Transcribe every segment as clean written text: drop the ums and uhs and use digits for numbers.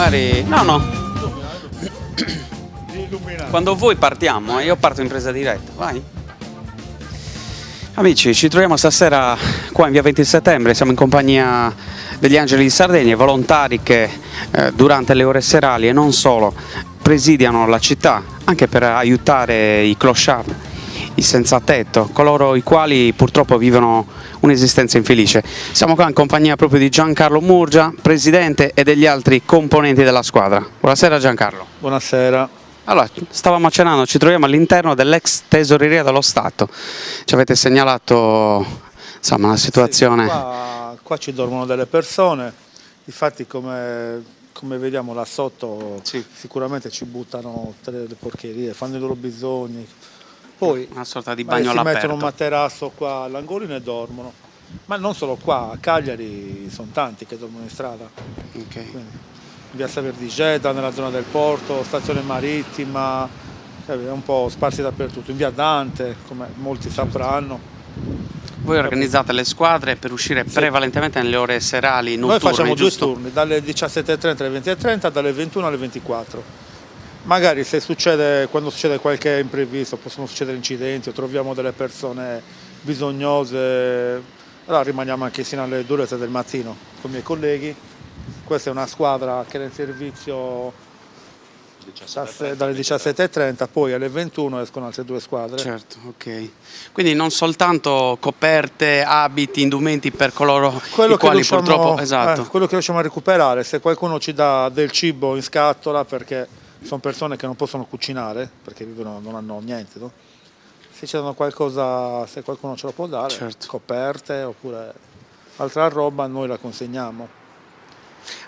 magari... No. Quando voi partiamo, io parto in presa diretta, vai. Amici, ci troviamo stasera qua in via 20 settembre, siamo in compagnia degli Angeli di Sardegna, volontari che durante le ore serali e non solo presidiano la città anche per aiutare i clochard, i senza tetto, coloro i quali purtroppo vivono un'esistenza infelice. Siamo qua in compagnia proprio di Giancarlo Murgia, presidente, e degli altri componenti della squadra. Buonasera Giancarlo. Buonasera. Allora, stavamo accennando, ci troviamo all'interno dell'ex tesoreria dello Stato. Ci avete segnalato insomma una situazione... Sì, qua ci dormono delle persone, infatti come vediamo là sotto sì, sicuramente ci buttano delle porcherie, fanno i loro bisogni. Poi una sorta di bagno all'aperto. Si mettono un materasso qua all'angolino e dormono. Ma non solo qua, a Cagliari sono tanti che dormono in strada. Okay. Quindi, in via Saver di Geta, nella zona del porto, stazione marittima, è un po' sparsi dappertutto, in via Dante, come molti sapranno. Voi organizzate le squadre per uscire prevalentemente nelle ore serali, notturne, noi facciamo giusto? 2 turni, dalle 17:30 alle 20:30, dalle 21 alle 24. Magari se quando succede qualche imprevisto, possono succedere incidenti o troviamo delle persone bisognose, allora rimaniamo anche sino alle 2 del mattino con i miei colleghi. Questa è una squadra che è in servizio dalle 17:30, poi alle 21 escono altre 2 squadre. Certo, ok. Quindi non soltanto coperte, abiti, indumenti per coloro i quali purtroppo... Esatto. Quello che riusciamo a recuperare, se qualcuno ci dà del cibo in scatola, perché sono persone che non possono cucinare, perché vivono, non hanno niente, no? Se ci danno qualcosa, se qualcuno ce lo può dare, certo, coperte oppure altra roba, noi la consegniamo.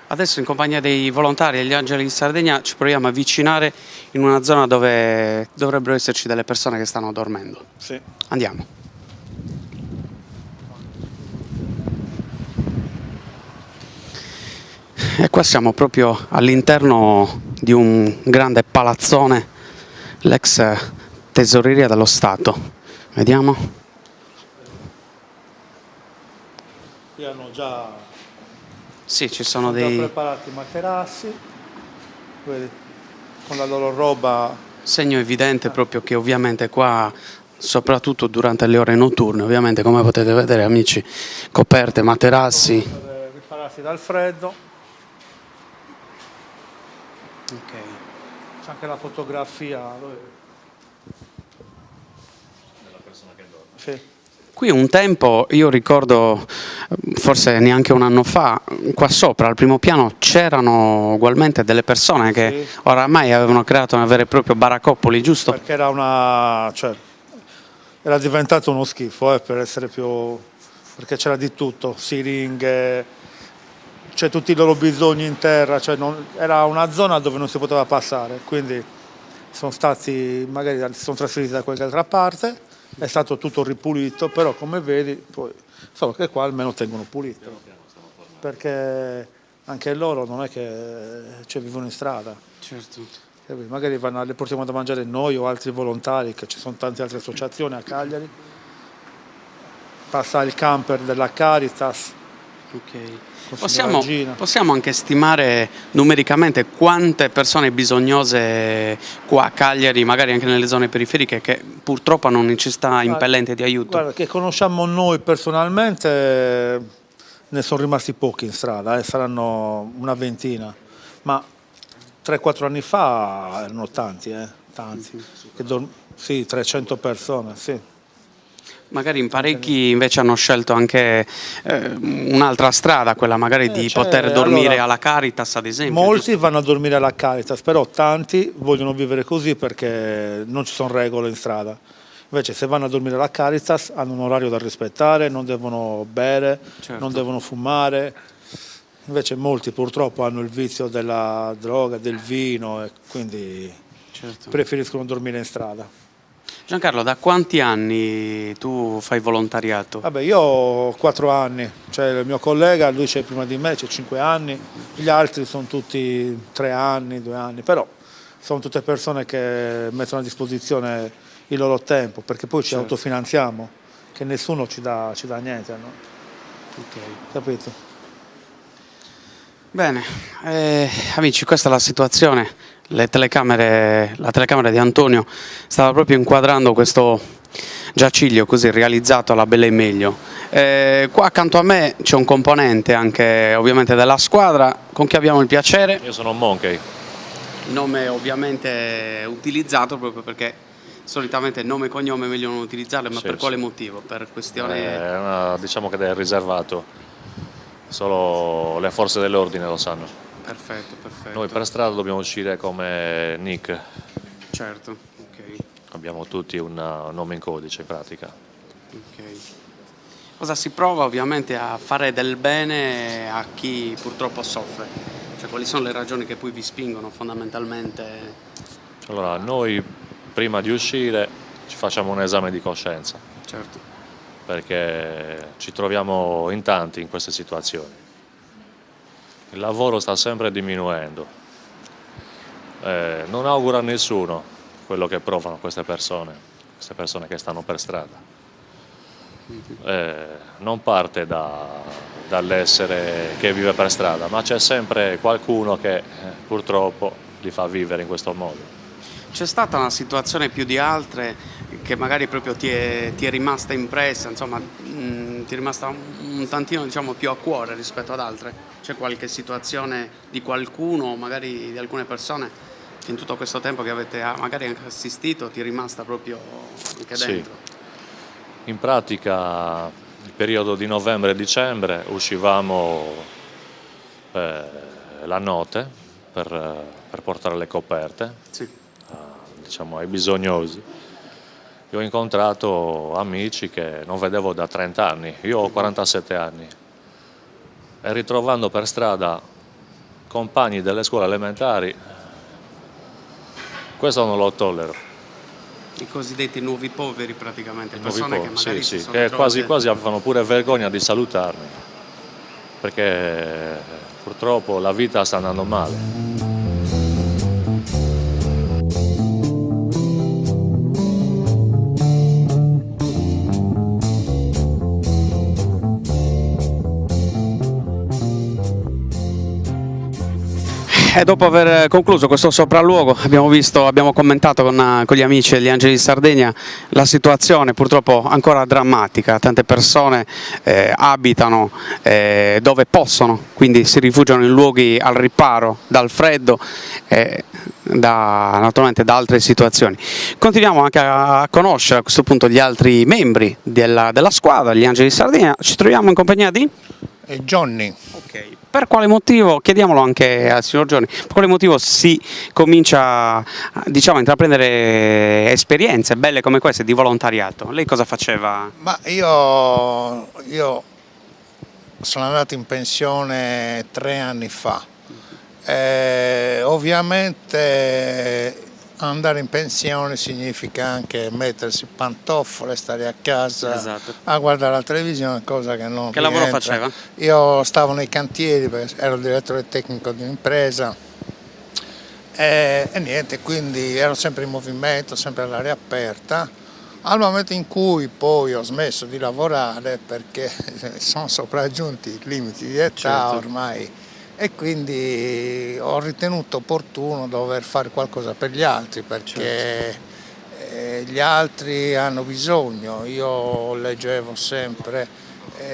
Adesso in compagnia dei volontari degli Angeli di Sardegna ci proviamo a avvicinare in una zona dove dovrebbero esserci delle persone che stanno dormendo. Sì. Andiamo. E qua siamo proprio all'interno di un grande palazzone, l'ex tesoreria dello Stato. Vediamo. Qui hanno già... Sì, ci sono dei... preparati i materassi, vedi, con la loro roba. Segno evidente proprio che ovviamente qua, soprattutto durante le ore notturne, ovviamente come potete vedere amici, coperte, materassi. Per ripararsi dal freddo. Ok. C'è anche la fotografia della persona che dorme. Sì. Qui un tempo, io ricordo, forse neanche un anno fa, qua sopra, al primo piano, c'erano ugualmente delle persone che sì, oramai avevano creato una vera e propria baraccopoli, giusto? Perché era era diventato uno schifo, per essere più... perché c'era di tutto, siringhe, c'è tutti i loro bisogni in terra, era una zona dove non si poteva passare, quindi magari si sono trasferiti da qualche altra parte. È stato tutto ripulito, però come vedi, poi, solo che qua almeno tengono pulito, perché anche loro non è che vivono in strada. Certo. Magari le portiamo da mangiare noi o altri volontari, che ci sono tante altre associazioni a Cagliari. Passa il camper della Caritas. Ok. Possiamo anche stimare numericamente quante persone bisognose qua a Cagliari, magari anche nelle zone periferiche, che purtroppo hanno necessità impellente di aiuto? Guarda, che conosciamo noi personalmente ne sono rimasti pochi in strada, saranno una ventina, ma 3-4 anni fa erano tanti, tanti. Sì, 300 persone, sì. Magari in parecchi invece hanno scelto anche un'altra strada, quella magari di poter dormire alla Caritas, ad esempio. Molti vanno a dormire alla Caritas, però tanti vogliono vivere così perché non ci sono regole in strada. Invece se vanno a dormire alla Caritas hanno un orario da rispettare, non devono bere, certo, non devono fumare. Invece molti purtroppo hanno il vizio della droga, del vino e quindi certo, preferiscono dormire in strada. Giancarlo, da quanti anni tu fai volontariato? Vabbè, io ho 4 anni, il mio collega, lui c'è prima di me, c'è 5 anni, gli altri sono tutti 3 anni, 2 anni, però sono tutte persone che mettono a disposizione il loro tempo, perché poi ci autofinanziamo, che nessuno ci dà niente, no? Ok. Capito? Bene, amici, questa è la situazione. La telecamera di Antonio stava proprio inquadrando questo giaciglio così realizzato alla belle e meglio. Qua accanto a me c'è un componente anche ovviamente della squadra, con chi abbiamo il piacere. Io sono Monkey. Il nome ovviamente utilizzato proprio perché solitamente nome e cognome è meglio non utilizzarlo, ma Sì, per quale sì. motivo? Per questione... Diciamo che è riservato, solo le forze dell'ordine lo sanno. Perfetto, perfetto. Noi per strada dobbiamo uscire come nick, Certo, ok. abbiamo tutti un nome in codice in pratica. Ok. Cosa si prova ovviamente a fare del bene a chi purtroppo soffre? Cioè quali sono le ragioni che poi vi spingono fondamentalmente? Allora, noi prima di uscire ci facciamo un esame di coscienza, Certo, perché ci troviamo in tanti in queste situazioni. Il lavoro sta sempre diminuendo. Non auguro a nessuno quello che provano queste persone che stanno per strada. Non parte dall'essere che vive per strada, ma c'è sempre qualcuno che purtroppo li fa vivere in questo modo. c'è stata una situazione più di altre che magari proprio ti è rimasta impressa, insomma, ti è rimasta un tantino diciamo più a cuore rispetto ad altre? C'è qualche situazione di qualcuno, magari di alcune persone, che in tutto questo tempo che avete magari anche assistito ti è rimasta proprio anche Sì. dentro? In pratica il periodo di novembre e dicembre uscivamo la notte per portare le coperte, Sì. diciamo, ai bisognosi. Io ho incontrato amici che non vedevo da 30 anni, io ho 47 anni, e ritrovando per strada compagni delle scuole elementari, questo non lo tollero. I cosiddetti nuovi poveri praticamente, Nuovi persone che poveri, magari sì, si sì, sono che ritrovate... quasi avevano pure vergogna di salutarmi, perché purtroppo la vita sta andando male. E dopo aver concluso questo sopralluogo abbiamo commentato con gli amici degli Angeli di Sardegna la situazione purtroppo ancora drammatica, tante persone abitano dove possono, quindi si rifugiano in luoghi al riparo dal freddo e naturalmente da altre situazioni. Continuiamo anche a conoscere a questo punto gli altri membri della squadra, gli Angeli di Sardegna, ci troviamo in compagnia di... Johnny. Ok, per quale motivo, chiediamolo anche al signor Giorni, per quale motivo si comincia diciamo, a intraprendere esperienze belle come queste di volontariato? Lei cosa faceva? Ma io sono andato in pensione 3 anni fa. Ovviamente andare in pensione significa anche mettersi pantofole, stare a casa, Esatto. a guardare la televisione, cosa che non Che lavoro rientra. faceva? Io stavo nei cantieri perché ero il direttore tecnico di un'impresa e niente, quindi ero sempre in movimento, sempre all'aria aperta. Al momento in cui poi ho smesso di lavorare perché sono sopraggiunti i limiti di età Certo. ormai, e quindi ho ritenuto opportuno dover fare qualcosa per gli altri perché gli altri hanno bisogno. Io leggevo sempre,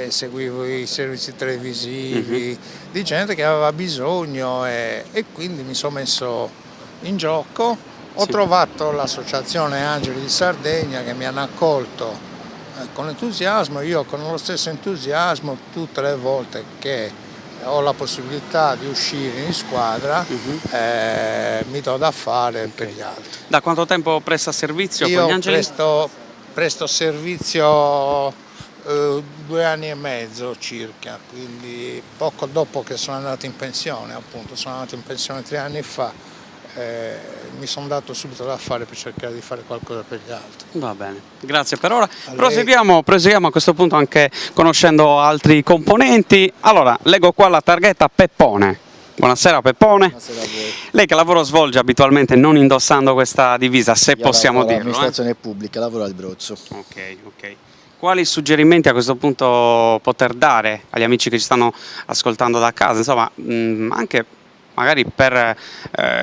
seguivo i servizi televisivi di gente che aveva bisogno e quindi mi sono messo in gioco. Ho trovato l'associazione Angeli di Sardegna che mi hanno accolto con entusiasmo, io con lo stesso entusiasmo tutte le volte che ho la possibilità di uscire in squadra, mi do da fare per gli altri. Da quanto tempo presta servizio con gli Io Angeli? presto servizio 2 anni e mezzo circa, quindi poco dopo che sono andato in pensione, appunto, sono andato in pensione 3 anni fa. Mi sono dato subito da fare per cercare di fare qualcosa per gli altri. Va bene, grazie per ora. Proseguiamo a questo punto anche conoscendo altri componenti. Allora, leggo qua la targhetta Peppone. Buonasera Peppone. Buonasera a voi. Lei che lavoro svolge abitualmente non indossando questa divisa, se Io possiamo lavoro dirlo? all'amministrazione pubblica, lavoro al Brozzo. Ok. Quali suggerimenti a questo punto poter dare agli amici che ci stanno ascoltando da casa, insomma, anche magari per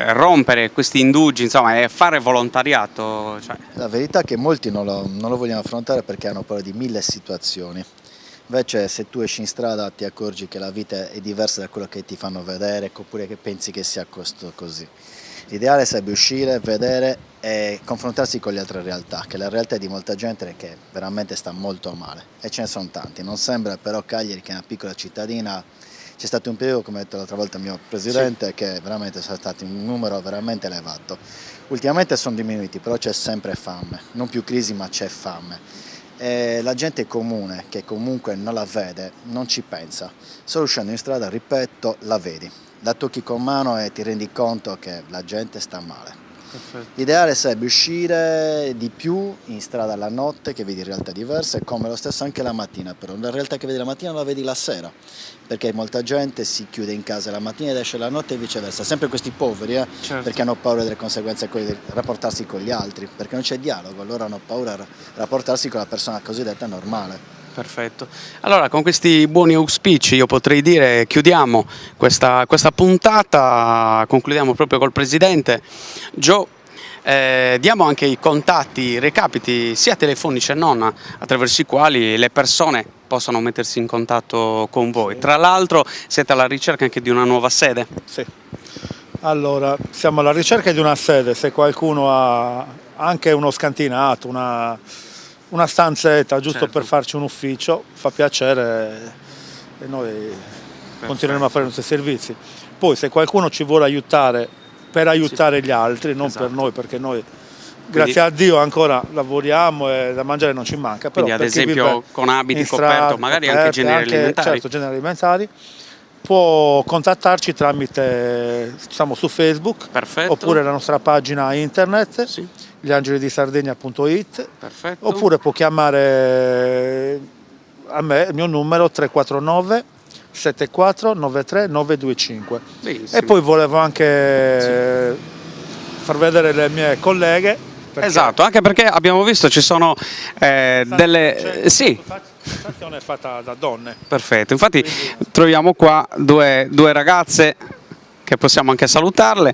rompere questi indugi, insomma, e fare volontariato? Cioè. La verità è che molti non lo vogliono affrontare perché hanno paura di 1000 situazioni. Invece se tu esci in strada ti accorgi che la vita è diversa da quello che ti fanno vedere, oppure che pensi che sia così. L'ideale sarebbe uscire, vedere e confrontarsi con le altre realtà, che la realtà di molta gente è che veramente sta molto male, e ce ne sono tanti. Non sembra però Cagliari, che è una piccola cittadina, c'è stato un periodo, come ha detto l'altra volta il mio presidente, che veramente sono stati un numero veramente elevato. Ultimamente sono diminuiti, però c'è sempre fame, non più crisi ma c'è fame. E la gente comune, che comunque non la vede, non ci pensa. Solo uscendo in strada, ripeto, la vedi. La tocchi con mano e ti rendi conto che la gente sta male. Perfetto. L'ideale sarebbe uscire di più in strada la notte, che vedi realtà diverse, come lo stesso anche la mattina, però la realtà che vedi la mattina non la vedi la sera, perché molta gente si chiude in casa la mattina ed esce la notte e viceversa, sempre questi poveri, Certo. perché hanno paura delle conseguenze di rapportarsi con gli altri, perché non c'è dialogo, loro hanno paura di rapportarsi con la persona cosiddetta normale. Perfetto. Allora, con questi buoni auspici io potrei dire chiudiamo questa puntata, concludiamo proprio col Presidente. Gio, diamo anche i contatti, i recapiti, sia telefonici e non, attraverso i quali le persone possono mettersi in contatto con voi. Sì. Tra l'altro siete alla ricerca anche di una nuova sede. Sì. Allora, siamo alla ricerca di una sede, se qualcuno ha anche uno scantinato, una stanzetta giusto Certo. per farci un ufficio, fa piacere e noi continueremo a fare i nostri servizi. Poi se qualcuno ci vuole aiutare per aiutare gli altri, non Esatto. per noi, perché noi grazie a Dio ancora lavoriamo e da mangiare non ci manca. Però Quindi ad per chi esempio vive con abiti in strada, coperto, magari anche generi alimentari. Certo, generi alimentari. Può contattarci tramite, siamo su Facebook, Perfetto. oppure la nostra pagina internet, Sì. gliangelidisardegna.it, Perfetto. oppure può chiamare a me, il mio numero 349 74 93 925. Benissimo. E poi volevo anche far vedere le mie colleghe. perché Esatto, anche perché abbiamo visto ci sono delle... Sì, l'associazione è fatta da donne. perfetto. Infatti troviamo qua due ragazze che possiamo anche salutarle.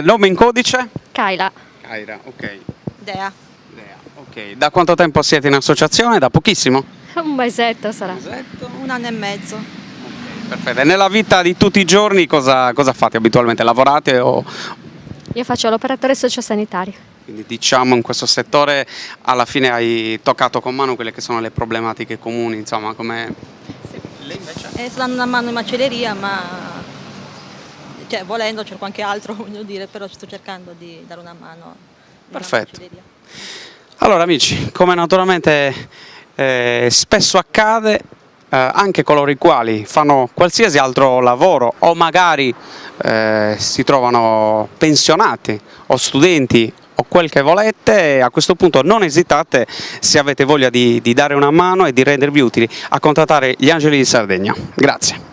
Nome in codice? Kaila. Kaira, ok. Dea. Ok. Da quanto tempo siete in associazione? Da pochissimo? Un mesetto sarà. Un anno e mezzo. Perfetto. E nella vita di tutti i giorni cosa fate abitualmente? Lavorate o... Io faccio l'operatore sociosanitario. Quindi diciamo in questo settore alla fine hai toccato con mano quelle che sono le problematiche comuni, insomma, come... Lei invece? Sto dando una mano in macelleria, ma cioè, volendo cerco anche altro, voglio dire, però sto cercando di dare una mano nella Perfetto. macelleria. Allora amici, come naturalmente spesso accade, anche coloro i quali fanno qualsiasi altro lavoro o magari si trovano pensionati o studenti o quel che volete, a questo punto non esitate, se avete voglia di dare una mano e di rendervi utili, a contattare gli Angeli di Sardegna. Grazie.